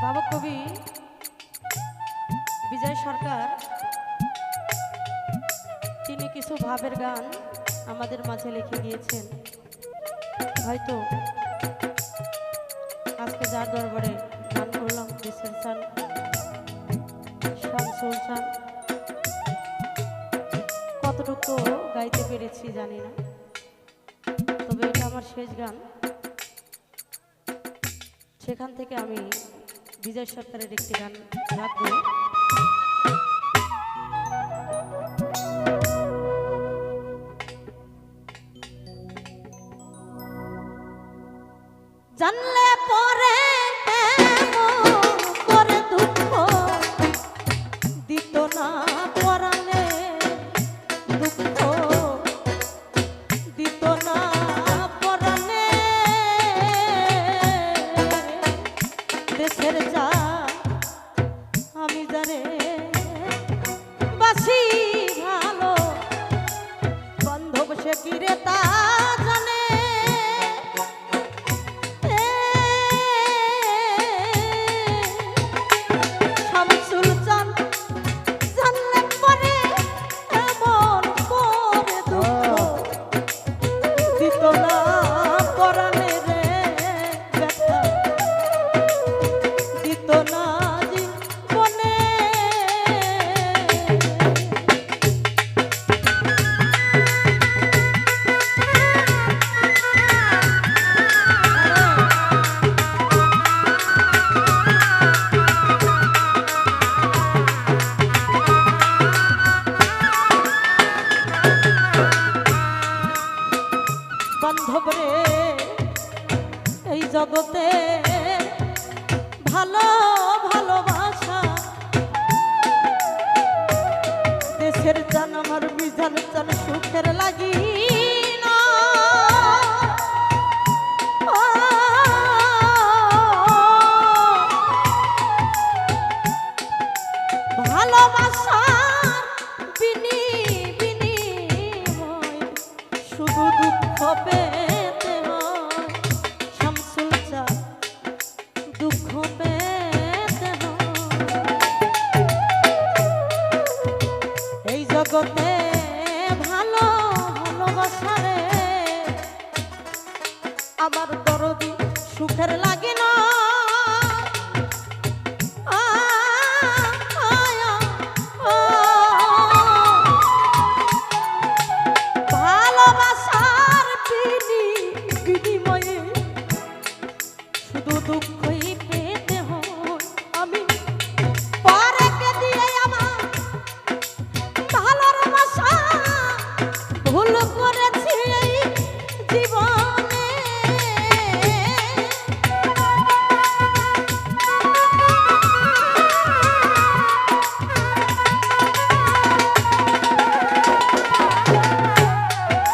ভাবক কবি বিজয় সরকার তিনি কিছু ভাবের গান আমাদের মাঝে লিখে গিয়েছেন। হয়তো আজকে যার দরবারে গান করলাম দেশের চান শামসুল চান, কতটুকু গাইতে পেরেছি জানি না, তবে এটা আমার শেষ গান। সেখান থেকে আমি বিজয় সরকারের একটি গান রাখবো। জানলে পরে করে দুঃখ দিত না পরাণে, দুঃখ দিত না পরাণে, দেশের যা আমি জানে বাসি ভালো, বান্ধব সে কিরে তা জানে। বান্ধব রে এই জগতে ভালো ভালোবাসা, দেশের জান আমার বিজান চান সুখের লাগি না। ভালোবাসা শুধু দুঃখ পেতে হয়, শামসুল চান দুঃখ পেতে হয়। এই জগতে ভালো ভালোবাসা রে আমার দরদি সুখের লাগে না। দুঃখই পেতে হয় আমি পরেকে দিয়ে আমার ভালোর বাসা ভুল করেছি এই জীবনে।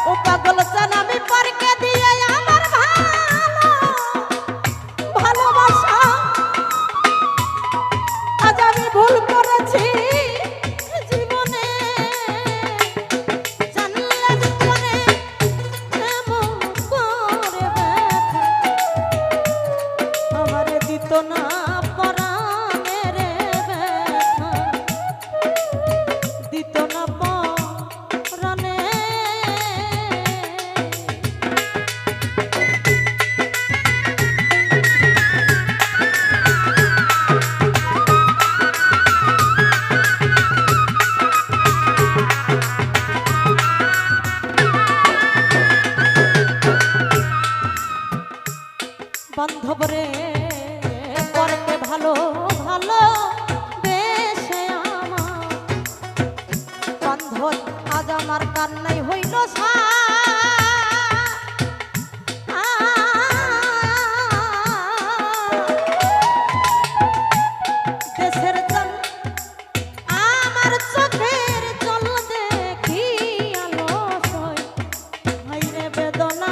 ও পাগল চান আমি পরকে দিয়ে আমার ভুল করেছি জীবনে, জানলাম পরে এমন করে ব্যথা আমার দিত না পরাণের ব্যথা, দিত না পরাণে। বান্ধব রে পরকে ভালো ভালো বেশে আমার বান্ধব আজ আমার কান্নাই হইল দেশের জান আমার চোখের জল দেখি আলস হাইরে বেদনা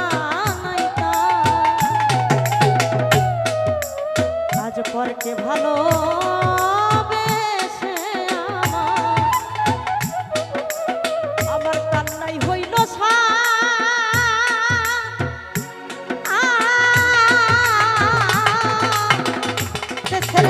পরকে ভালো আমার কান্নাই হইল দেশের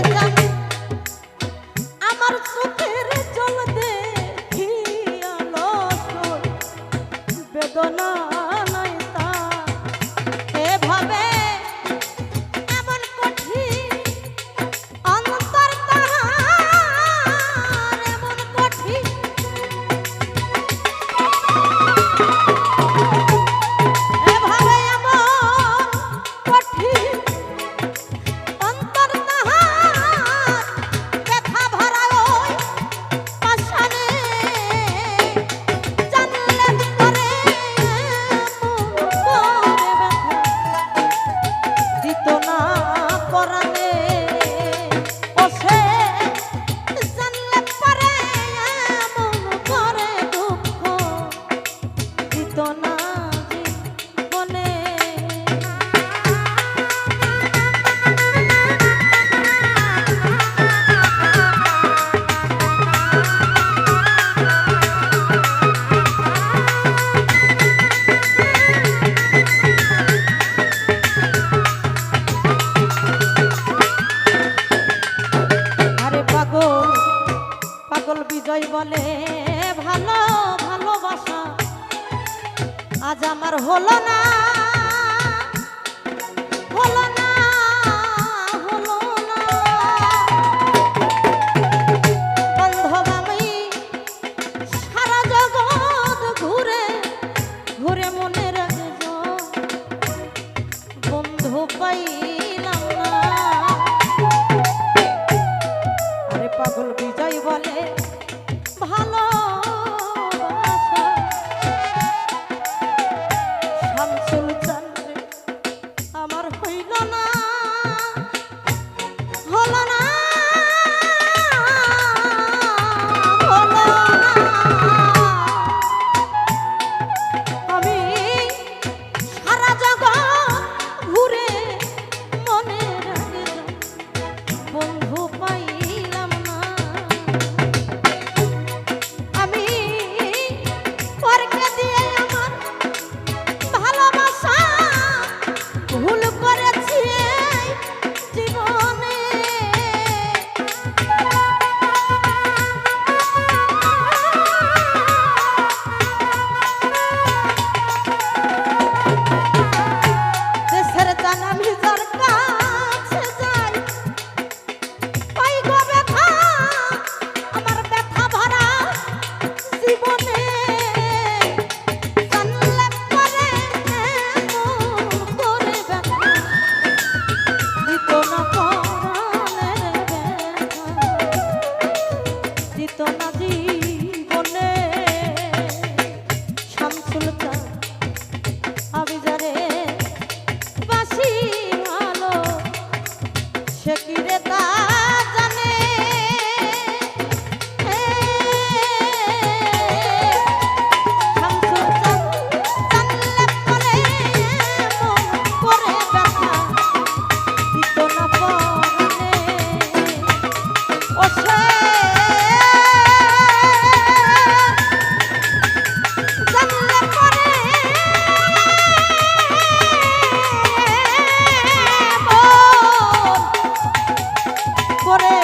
বিজয় বলে ভালো ভালোবাসা আজ আমার হলো না হলো না হলো না বান্ধব আমি সারা জগৎ ঘুরে ঘুরে মনে রাখব বন্ধু পাইলাম না আরে পাগল বিজয় বলে ভালো শামসুল চাঁদরে আমার হইল না হলো না হলো না আমি সারা জগৎ ঘুরে মনে রাখলাম বন্ধু পাইলাম না আমি পরকে দিয়ে আমার ভালোবাসা ভুল করেছি এই জীবনে দেশের জান আমি যার কাছে যাই পাই গো ব্যথা আমার ব্যথা ভরা জীবনে জানলে পরে এমন করে ব্যথা দিত না পরাণের ব্যথা দিত না জীবনে শামসুল চাঁদ আমি যারে বাসি ভালো সে কি রে তা জানে শামসুল চাঁদ জানলে পরে এমন করে ব্যথা দিত না পরাণে ও সে জানলে পরে করে